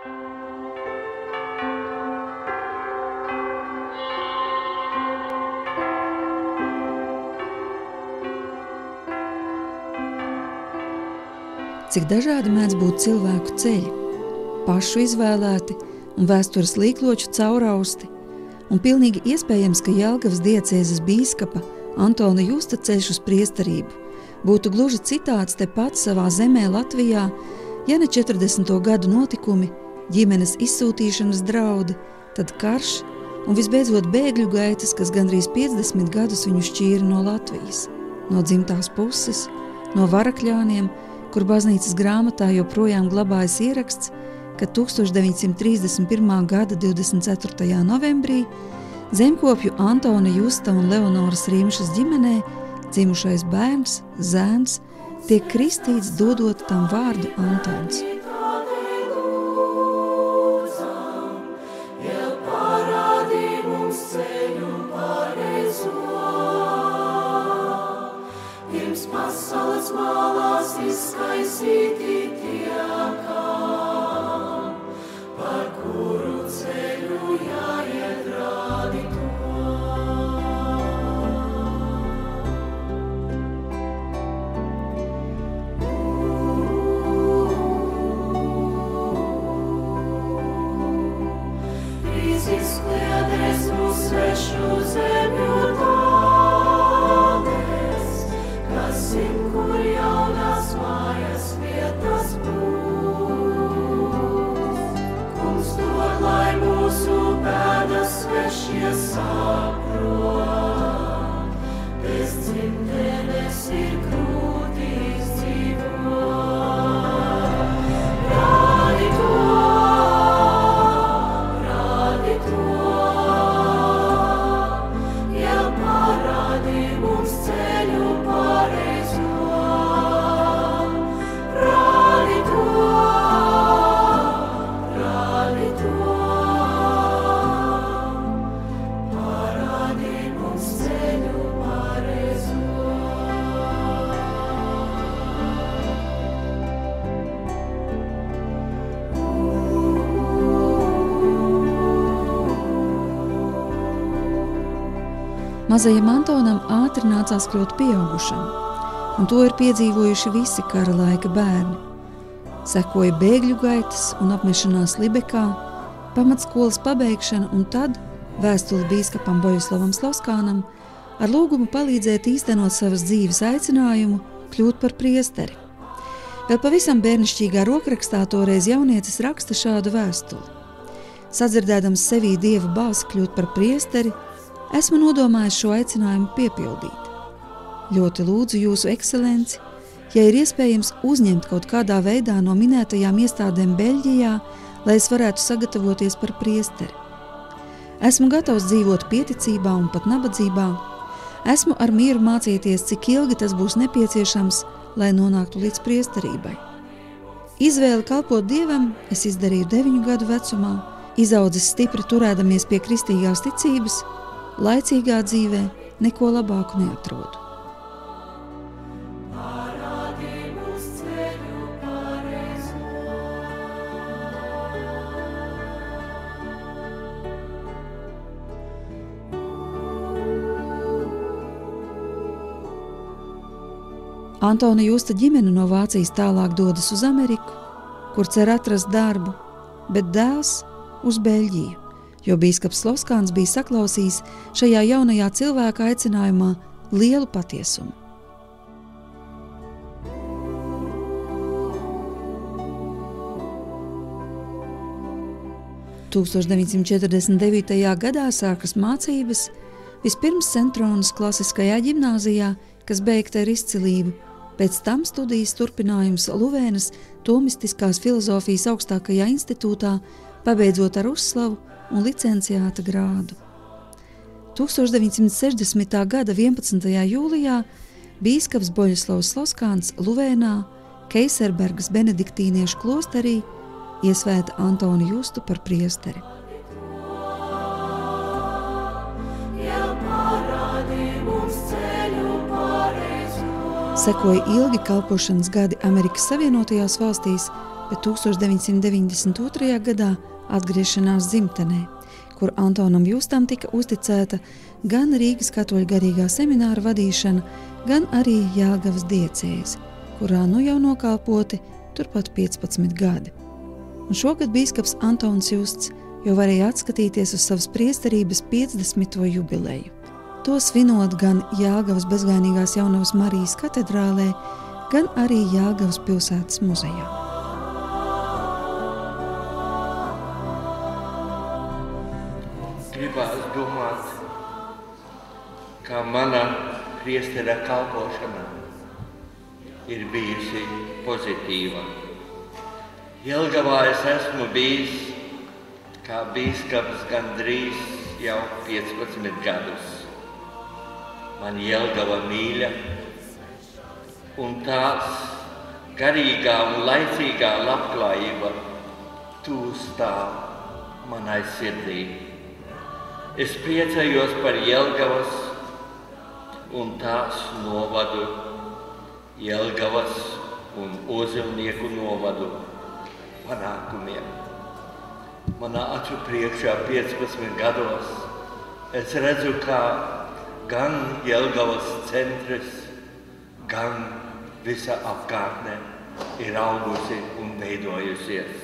Cik dažādi mēdz būt cilvēku ceļi, pašu izvēlēti un vēstures līkloču caurausti, un pilnīgi iespējams, ka Jelgavas diecēzes bīskapa Antona Justa ceļš uz priesterību būtu gluži citāds tepat savā zemē Latvijā, ja ne 40. gadu notikumi, ģimenes izsūtīšanas draudi, tad karš un visbeidzot bēgļu gaitas, kas gandrīz 50 gadus viņu šķīra no Latvijas, no dzimtās puses, no Varakļāniem, kur baznīcas grāmatā joprojām glabājas ieraksts, ka 1931. gada 24. novembrī zemkopju Antona Justa un Leonoras Rīmšas ģimenē dzimušais bērns, zēns, tiek kristīts dodot tam vārdu Antons. Pasaules malās izskaisīti tiekā, par kuru ceļu jāiet rādi to. Izskliedēs mūs svešu zemju kur jaunās mājas vietas būs. Kungs dod, lai mūsu pēdas svešie saprot, bez dzimtenes ir grūti izdzīvot. Rādi to, ja parādi mums ceļu pareizo. Mazajam Antonam ātri nācās kļūt pieaugušam, un to ir piedzīvojuši visi kara laika bērni. Sekoja bēgļu gaitas un apmešanās Libekā, pamatskolas pabeigšana un tad vēstuli bīskapam Boļuslavam Sloskānam ar lūgumu palīdzēt īstenot savas dzīves aicinājumu kļūt par priesteri. Vēl pavisam bērnišķīgā rokrakstā toreiz jauniecis raksta šādu vēstuli. Sadzirdēdams sevī Dieva balsi kļūt par priesteri, esmu nodomājis šo aicinājumu piepildīt. Ļoti lūdzu jūsu ekscelenci, ja ir iespējams uzņemt kaut kādā veidā no minētajām iestādēm Beļģijā, lai es varētu sagatavoties par priesteri. Esmu gatavs dzīvot pieticībā un pat nabadzībā. Esmu ar mieru mācīties, cik ilgi tas būs nepieciešams, lai nonāktu līdz priesterībai. Izvēli kalpot Dievam es izdarīju 9 gadu vecumā, izaudzis stipri turēdamies pie kristīgās ticības, laicīgā dzīvē neko labāku neatrodu. Antona Justa ģimene no Vācijas tālāk dodas uz Ameriku, kur cer atrast darbu, bet dēls uz Beļģiju, jo bīskaps Sloskāns bija saklausījis šajā jaunajā cilvēka aicinājumā lielu patiesumu. – 1949. gadā sākas mācības vispirms Centronas klasiskajā ģimnāzijā, kas beigta ar izcilību, pēc tam studijas turpinājums Luvēnas Tomistiskās filozofijas augstākajā institūtā, pabeidzot ar uzslavu un licenciāta grādu. 1960. gada 11. jūlijā bīskaps Boļuslavs Sloskāns Luvēnā, Keiserbergas benediktīniešu klosterī, iesvēta Antonu Justu par priesteri. Sekoja ilgi kalpošanas gadi Amerikas Savienotajās valstīs, bet 1992. gadā atgriešanās dzimtenē, kur Antonam Justam tika uzticēta gan Rīgas katoļu garīgā semināra vadīšana, gan arī Jelgavas diecēze, kurā nu jau nokalpoti turpat 15 gadi. Un šogad bīskaps Antons Justs jau varēja atskatīties uz savas priesterības 50. jubileju. To svinot gan Jelgavas Bezvainīgās Jaunavas Marijas katedrālē, gan arī Jelgavas pilsētas muzejā. Gribās domāt, kā mana priestera kalpošana ir bijusi pozitīva. Jelgavā es esmu bijis kā bīskaps gandrīz jau 15 gadus. Man Jelgava mīļa, un tās garīgā un laicīgā labklājība tuvu stāv manai sirdī. Es priecājos par Jelgavas un tās novadu, Jelgavas un Ozilnieku novadu panākumiem. Manā acu priekšā 15 gados es redzu, kā gan Jelgavas centrs, gan visa apkārtne ir augusi un veidojusies.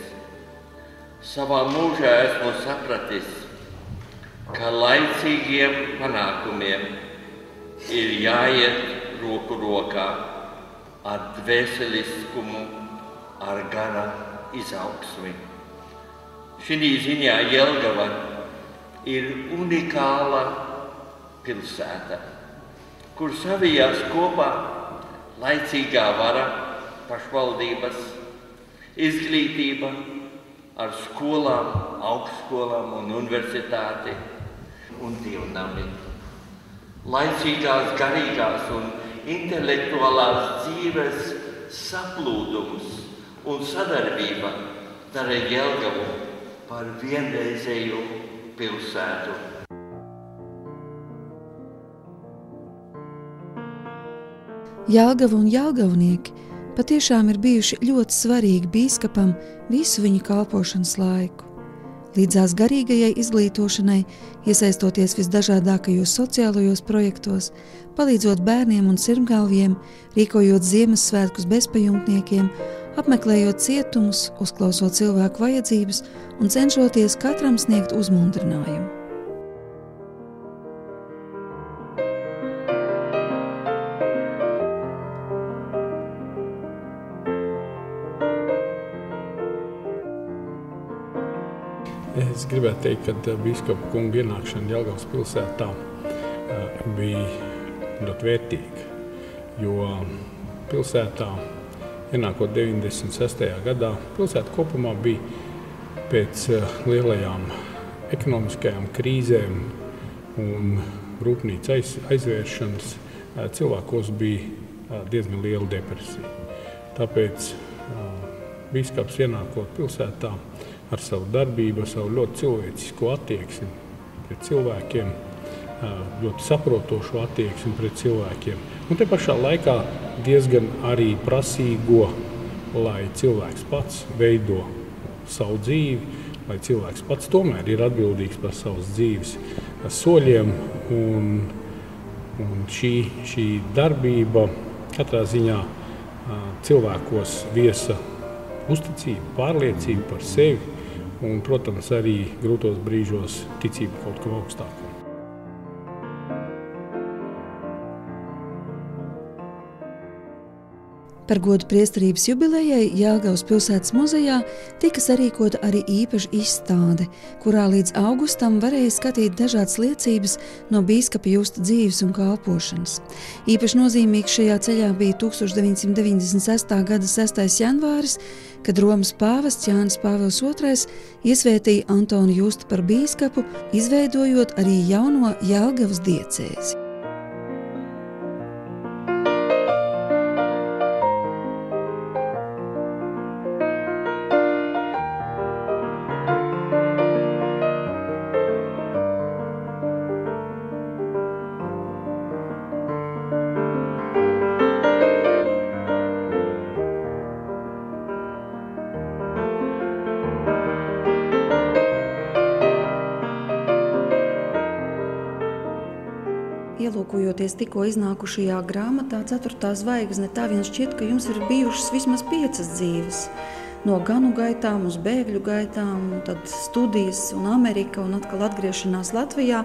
Savā mūžā esmu sapratis, ka laicīgiem panākumiem ir jāiet roku rokā ar dvēseliskumu, ar gara izaugsmi. Šī ziņā Jelgava ir unikāla pilsēta, kur savijās kopā laicīgā vara, pašvaldības, izglītība ar skolām, augstskolām un universitāti un dievnami. Laicīgās, garīgās un intelektuālās dzīves saplūdums un sadarbība dara Jelgavu par vienreizēju pilsētu. Jelgava un jelgavnieki patiešām ir bijuši ļoti svarīgi bīskapam visu viņa kalpošanas laiku. Līdzās garīgajai izglītošanai, iesaistoties visdažādākajos sociālajos projektos, palīdzot bērniem un sirmgalviem, rīkojot Ziemassvētkus bezpajumtniekiem, apmeklējot cietumus, uzklausot cilvēku vajadzības un cenšoties katram sniegt uzmundrinājumu. Es gribētu teikt, ka bīskapa kunga ienākšana Jelgavas pilsētā bija ļoti vērtīga, jo pilsētā ienākot 96. gadā, pilsēta kopumā bija pēc lielajām ekonomiskajām krīzēm un rūpnīcu aizvēršanas cilvēkos bija diezgan liela depresija. Tāpēc bīskaps ienākot pilsētā ar savu darbību, ar savu ļoti cilvēcisko attieksmi pret cilvēkiem, ļoti saprotošu attieksmi pret cilvēkiem. Un te pašā laikā diezgan arī prasīgo, lai cilvēks pats veido savu dzīvi, lai cilvēks pats tomēr ir atbildīgs par savas dzīves soļiem. Un šī darbība katrā ziņā cilvēkos viesa uzticību, pārliecību par sevi un, protams, arī grūtos brīžos ticību kaut kam augstākam. Par godu priesterības jubilejai Jelgavas pilsētas muzejā tika sarīkota arī īpaša izstāde, kurā līdz augustam varēja skatīt dažādas liecības no bīskapa Justa dzīves un kalpošanas. Īpaši nozīmīgs šajā ceļā bija 1996. gada 6. janvāris, kad Romas pāvests Jānis Pāvils II iesvētīja Antonu Justu par bīskapu, izveidojot arī jauno Jelgavas diecēzi. Aplūkojoties tikko iznākušajā grāmatā 4. zvaigzne, tā vien šķiet, ka jums ir bijušas vismaz 5 dzīves. No ganu gaitām uz bēgļu gaitām, tad studijas un Amerika un atkal atgriešanās Latvijā.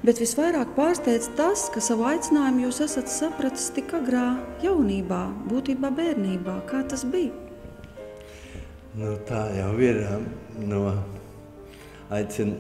Bet visvairāk pārsteidz tas, ka savu aicinājumu jūs esat sapratis tik agrā jaunībā, būtībā bērnībā. Kā tas bija? Tā jau ir.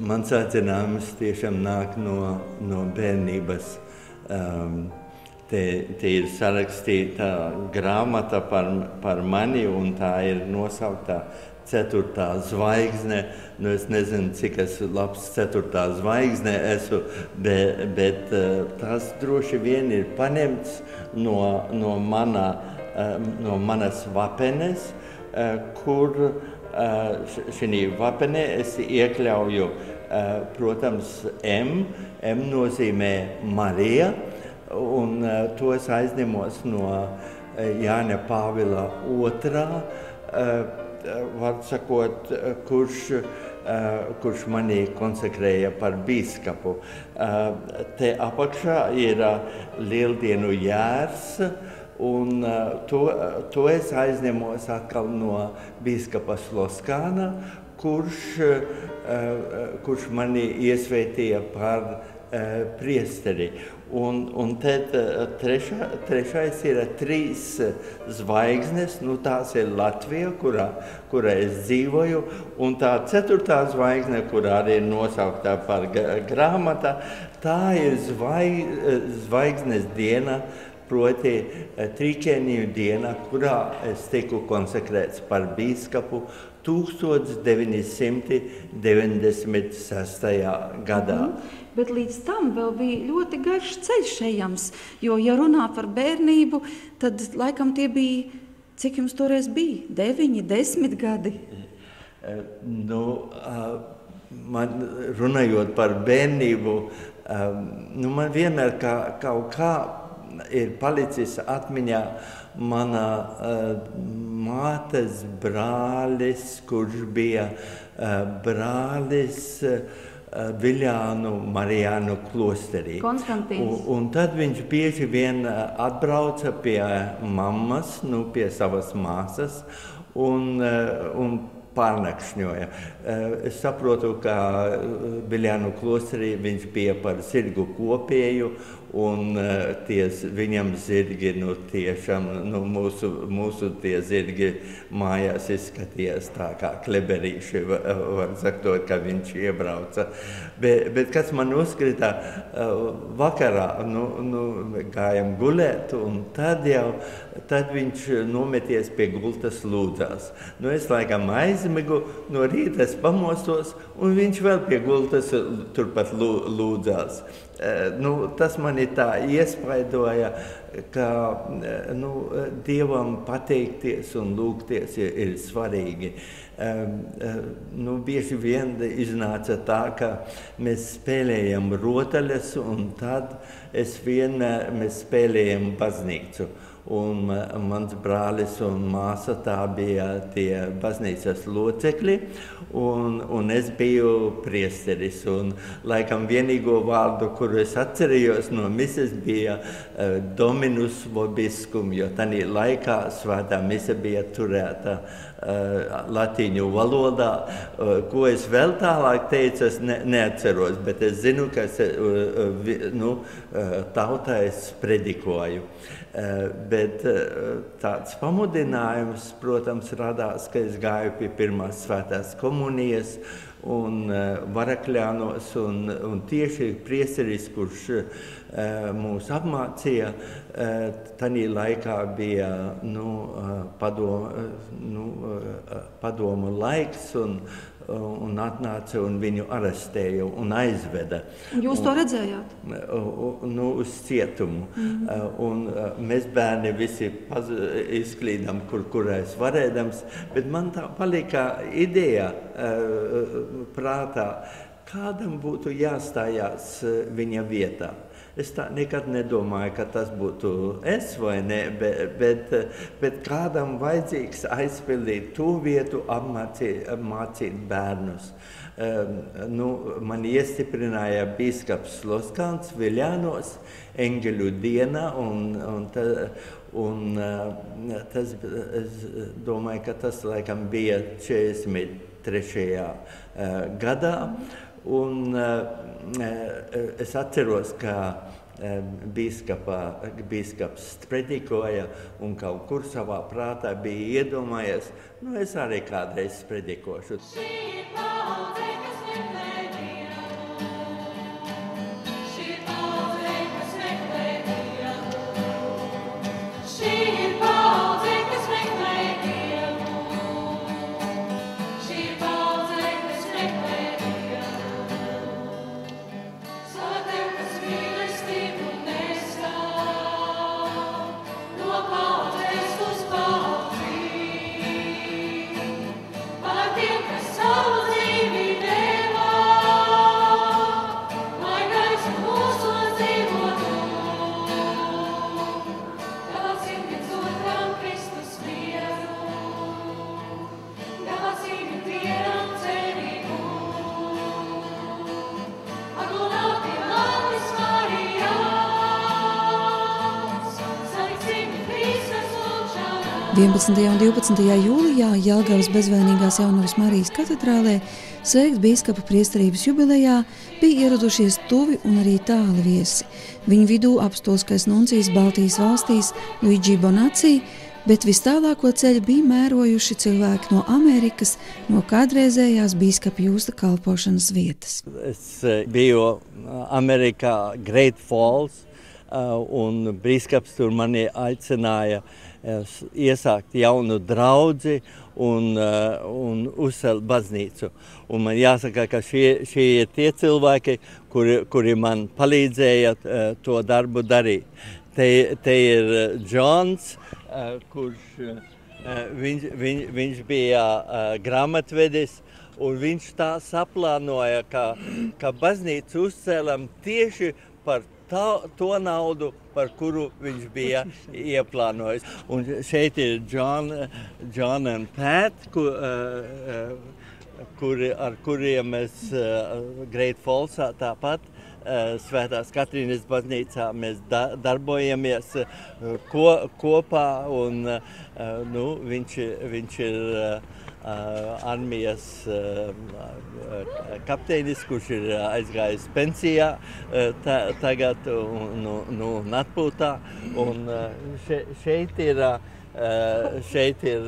Mans aicinājums tiešām nāk no bērnības. Te ir sarakstīta grāmata par mani, un tā ir nosauktā 4. zvaigzne. Es nezinu, cik es labs 4. zvaigzne esmu, bet tas droši vien ir paņemts no manas vapenes, kur šī vapenē es iekļauju, protams, M. M nozīmē Marija, un to es aizņemos no Jāņa Pāvila II, var sakot, kurš mani konsekrēja par bīskapu. Te apakšā ir Lieldienu jērs, un to es aizņemos atkal no bīskapa Sloskāna, kurš mani iesvētīja par priesteri. Un tad trešais ir 3 zvaigznes, tās ir Latvija, kurā es dzīvoju, un tā 4. zvaigzne, kurā arī ir nosauktā par grāmata, tā ir zvaigznes diena, proti Triķēniju diena, kurā es tiku konsekrēts par bīskapu 1996. gadā. Bet līdz tam vēl bija ļoti garš ceļš ejams, jo, ja runā par bērnību, tad laikam tie bija, cik jums toreiz bija? 9, 10 gadi? Man runājot par bērnību, man vienmēr kaut kā ir palicis atmiņā mana mātes brālis, kurš bija brālis Viļānu Marijānu klosterī. Konstantīns. Un tad viņš bieži vien atbrauca pie mammas, pie savas māsas un pārnakšņoja. Es saprotu, ka Viļānu klosterī viņš bija par zirgu kopēju, un viņam zirgi, tiešām, mūsu tie zirgi mājās izskatījās tā kā kleberīši, var sakot, ka viņš iebrauca. Bet kas man uzkrita vakarā, gājam gulēt, un tad viņš nometies pie gultas lūdzās. Es laikam aizmigu, no rīta es pamostos, un viņš vēl pie gultas turpat lūdzās. Tas mani tā iespaidoja, ka Dievam pateikties un lūgties ir svarīgi. Bieži vien iznāca tā, ka mēs spēlējam rotaļas, un tad mēs spēlējam baznīcu. Un mans brālis un māsa tā bija tie baznīcas locekļi, un es biju priesteris. Un laikam vienīgo vārdu, kuru es atcerējos no mises, bija Dominus vobiscum, jo tanī laikā svētā mise bija turēta latīņu valodā. Ko es vēl tālāk teicu, es neatceros, bet es zinu, ka tautā es predikoju. Bet tāds pamudinājums, protams, radās, ka es gāju pie pirmās svētās komunijas un Varakļānos, un tieši priesteris, kurš mūs apmācīja, tanī laikā bija padomu laiks, un atnāca un viņu arestēja un aizveda. Jūs to redzējāt? Uz cietumu. Un mēs bērni visi izklīdām, kurais varēdams, bet man tā palika ideja prātā, kādam būtu jāstājās viņa vietā. Es tā nekad nedomāju, ka tas būtu es vai ne, bet kādam vajadzīgs aizpildīt to vietu, apmācīt bērnus. Man iestiprināja bīskaps Loskāns Viļānos Eņģeļu dienā, un tas, es domāju, ka tas laikam bija 43. Gadā. Un es atceros, ka bīskaps predikoja un kaut kur savā prātā bija iedomājies, es arī kādreiz predikošu. So 11. un 12. jūlijā Jelgavas Bezvainīgās Jaunavas Marijas katedrālē sveikts bīskapa priesterības jubilejā bija ieradušies tuvi un arī tāli viesi. Viņu vidū apostoliskais nuncijs Baltijas valstīs Luigi Bonacci, bet vistālāko ceļu bija mērojuši cilvēki no Amerikas, no kādreizējās bīskapa Jūsta kalpošanas vietas. Es biju Amerikā Great Falls, un bīskaps tur mani aicināja iesākt jaunu draudzi un uzcelt baznīcu. Un man jāsaka, ka šie ir tie cilvēki, kuri man palīdzēja to darbu darīt. Te ir Džons, kurš viņš bija grāmatvedis, un viņš tā saplānoja, ka baznīcu uzcēlam tieši par to naudu, par kuru viņš bija ieplānojis. Un šeit ir John un Pat, ar kuriem mēs Great Fallsā tāpat Svētās Katrīnas baznīcā mēs darbojamies kopā, un viņš ir armijas kapteinis, kurš ir aizgājis pensijā tagad un atpūtā. Un šeit ir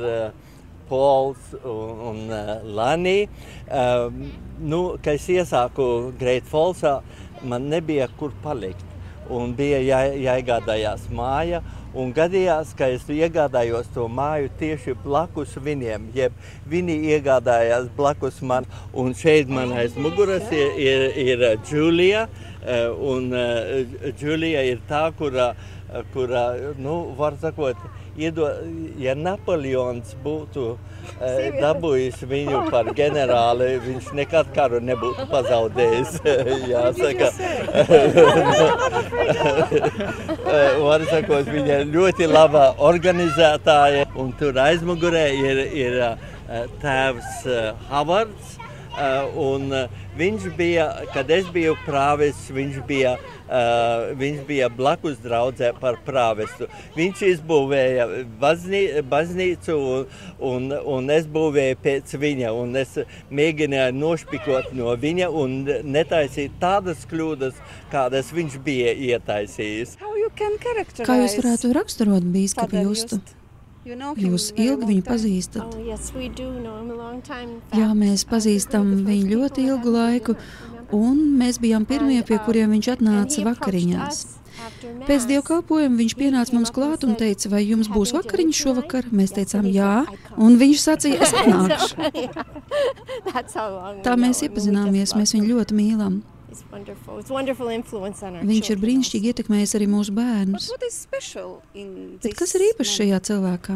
Pols un Lani. Kad es iesāku Great Fallsā, man nebija kur palikt, un bija jāiegādājās māja, un gadījās, ka es iegādājos to māju tieši blakus viņiem, jeb viņi iegādājās blakus man, un šeit man aiz muguras ir Džulija, un Džulija ir tā, kura var sakot, ja Napoleons būtu dabūjis viņu par ģenerāli, viņš nekad karu nebūtu pazaudējis, jāsaka. Var sakot, viņa ir ļoti laba organizētāja, un tur aizmugurē ir tēvs Havards, un viņš bija, kad es biju prāvests, viņš bija blakus draudzē par prāvestu. Viņš izbūvēja baznīcu, un es būvēju pēc viņa, un es mēģināju nošpikot no viņa un netaisīt tādas kļūdas, kādas viņš bija ietaisījis. Kā jūs varētu raksturot bīskapu Justu? Jūs ilgi viņu pazīstat? Jā, mēs pazīstam viņu ļoti ilgu laiku, un mēs bijām pirmie, pie kuriem viņš atnāca vakariņās. Pēc dievkalpojuma viņš pienāca mums klāt un teica, vai jums būs vakariņas šovakar? Mēs teicām jā, un viņš sacīja, es atnākšu. Tā mēs iepazināmies, mēs viņu ļoti mīlam. Viņš ir brīnišķīgi ietekmējis arī mūsu bērnus. Bet kas ir īpašs šajā cilvēkā?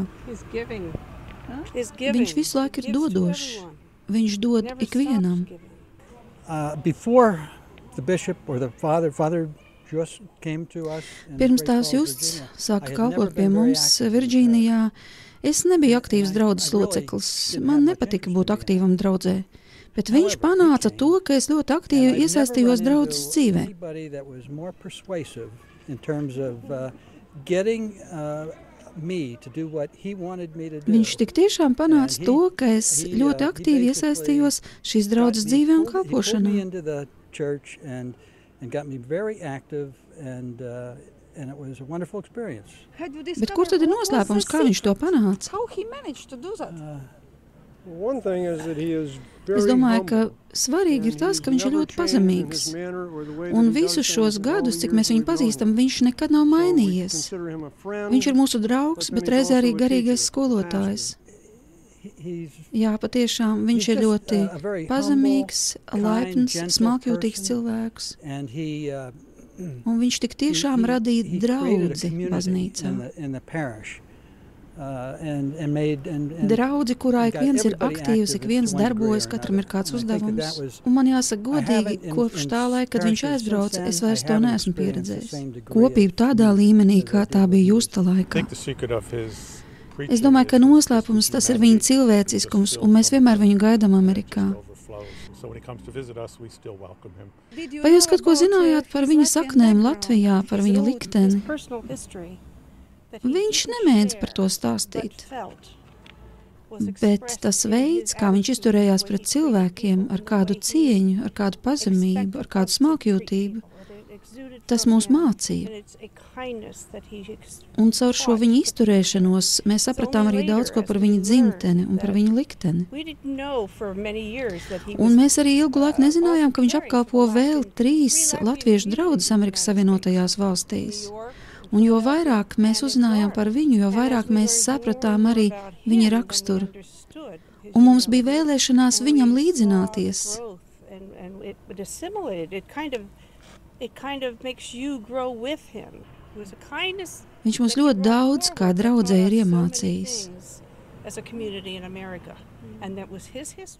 Viņš visu laiku ir dodošs. Viņš dod ikvienam. Before the bishop or the Father Pirms tās Justs sāka kalpot pie mums Virģīnijā, es nebiju aktīvs draudzes loceklis. Man nepatika būt aktīvam draudzē. Bet viņš panāca to, ka es ļoti aktīvi iesaistījos draudzes dzīvē. Viņš tik tiešām panāca to, ka es ļoti aktīvi iesaistījos šīs draudzes dzīvē un kalpošanā. Bet kur tad ir noslēpums, kā viņš to panāca? Es domāju, ka svarīgi ir tas, ka viņš ir ļoti pazemīgs. Un visus šos gadus, cik mēs viņu pazīstam, viņš nekad nav mainījies. Viņš ir mūsu draugs, bet reizē arī garīgais skolotājs. Jā, patiešām, viņš ir ļoti pazemīgs, laipns, smalkjūtīgs cilvēks. Un viņš tik tiešām radīja draudzi baznīcā. Draudzi, kurā ik viens ir aktīvs, ik viens darbojas, katram ir kāds uzdevums. Un man jāsaka godīgi, kopš tā laika, kad viņš aizbrauca, es vairs to neesmu pieredzējis. Kopība tādā līmenī, kā tā bija Justa laikā. Es domāju, ka noslēpums tas ir viņa cilvēciskums, un mēs vienmēr viņu gaidām Amerikā. Vai jūs kaut ko zinājāt par viņa saknēm Latvijā, par viņa likteni? Viņš nemēdz par to stāstīt. Bet tas veids, kā viņš izturējās pret cilvēkiem, ar kādu cieņu, ar kādu pazemību, ar kādu smalkjūtību, tas mūs mācīja. Un caur šo viņa izturēšanos mēs sapratām arī daudz ko par viņa dzimteni un par viņa likteni. Un mēs arī ilgu laiku nezinājām, ka viņš apkalpo vēl 3 latviešu draudzes Amerikas Savienotajās valstīs. Un jo vairāk mēs uzzinājām par viņu, jo vairāk mēs sapratām arī viņa raksturu. Un mums bija vēlēšanās viņam līdzināties. Viņš mums ļoti daudz, kā draudzē, ir iemācījis.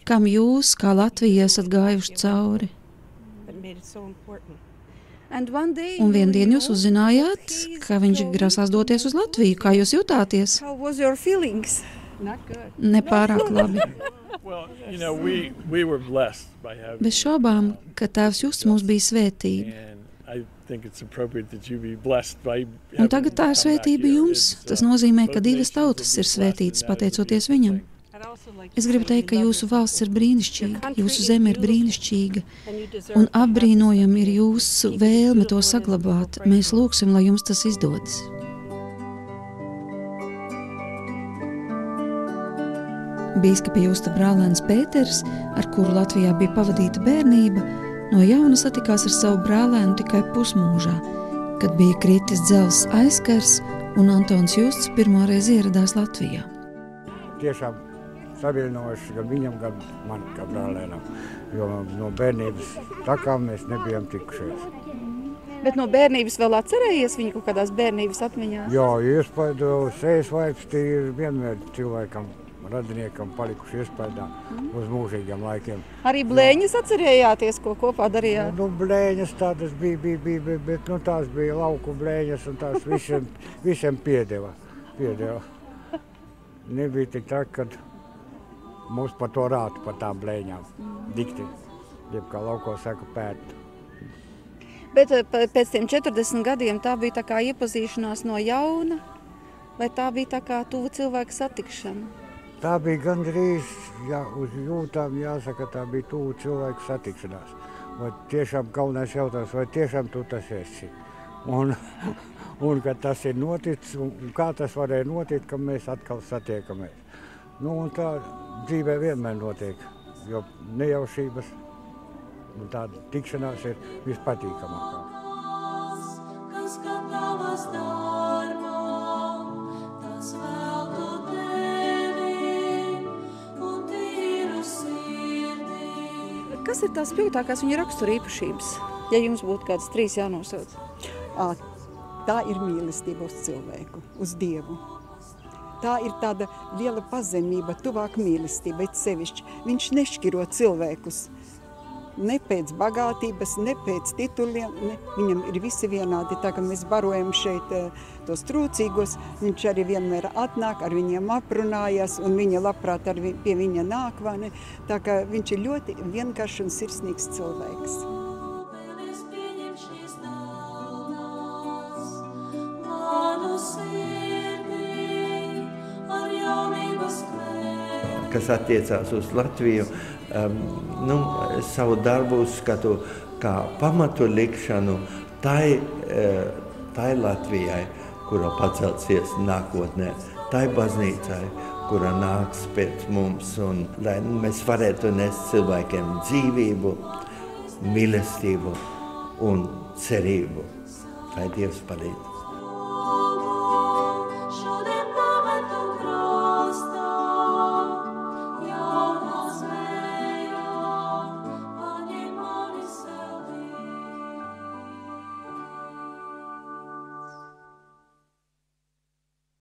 Kam jūs, kā Latvija, esat gājuši cauri? Un vienu dienu jūs uzzinājāt, ka viņš grasās doties uz Latviju. Kā jūs jutāties? Nepārāk labi. Bez šaubām, ka tēvs Justs mums bija svētība. Un tagad tā ir svētība jums. Tas nozīmē, ka 2 tautas ir svētītas pateicoties viņam. Es gribu teikt, ka jūsu valsts ir brīnišķīga, jūsu zeme ir brīnišķīga, un apbrīnojami ir jūsu vēlme to saglabāt. Mēs lūgsim, lai jums tas izdodas. Bīskapa Justa brālēns Pēters, ar kuru Latvijā bija pavadīta bērnība, no jauna satikās ar savu brālēnu tikai pusmūžā, kad bija kritis dzelzs aizkars un Antons Justs pirmoreiz ieradās Latvijā. Tiešām savienojuši gan viņam, gan man kā brālēnam, jo no bērnības tā kā mēs nebijām tikušies. Bet no bērnības vēl atcerējies viņu kaut kādās bērnības atmiņās? Jā, iespaidu, sejas vaips tie ir vienmēr cilvēkam, radiniekam palikuši iespaidā uz mūžīgiem laikiem. Arī blēņas atcerējāties, ko kopā darījāt? Nu, blēņas tādas bija, bet nu, tās bija lauku blēņas un tās visiem piedeva. Nebija tik tā, kad mums par to rātu, par tām blēņām. Dikti, jeb kā lauko saka, pērt. Bet pēc tiem 40 gadiem tā bija tā kā iepazīšanās no jauna, vai tā bija tā kā tuva cilvēka satikšana? Tā bija gandrīz, uz jūtām jāsaka, tā bija tuvu cilvēku satikšanās. Vai tiešām galvenais jautājums, vai tiešām tu tas esi? Un kad tas ir noticis, un kā tas varēja notikt, ka mēs atkal satiekamies. Nu, un tā dzīvē vienmēr notiek, jo nejaušības un tāda tikšanās ir vispatīkamākā. Kas ir tās spilgtākās viņa rakstura īpašības, ja jums būtu kādas 3 jānosauc? Tā ir mīlestība uz cilvēku, uz Dievu. Tā ir tāda liela pazemība, tuvāk mīlestība, bet sevišķi. Viņš nešķiro cilvēkus. Ne pēc bagātības, ne pēc tituliem, viņam ir visi vienādi. Tā kā mēs barojam šeit tos trūcīgos, viņš arī vienmēr atnāk, ar viņiem aprunājas, un viņa labprāt pie viņa nāk, vai ne? Tā kā viņš ir ļoti vienkāršs un sirsnīgs cilvēks. Kas attiecās uz Latviju, savu darbu uzskatu kā pamatu likšanu tai Latvijai, kura pacelsies nākotnē, tai baznīcai, kura nāks pēc mums, un lai mēs varētu nest cilvēkiem dzīvību, mīlestību un cerību. Lai Dievs palīdz.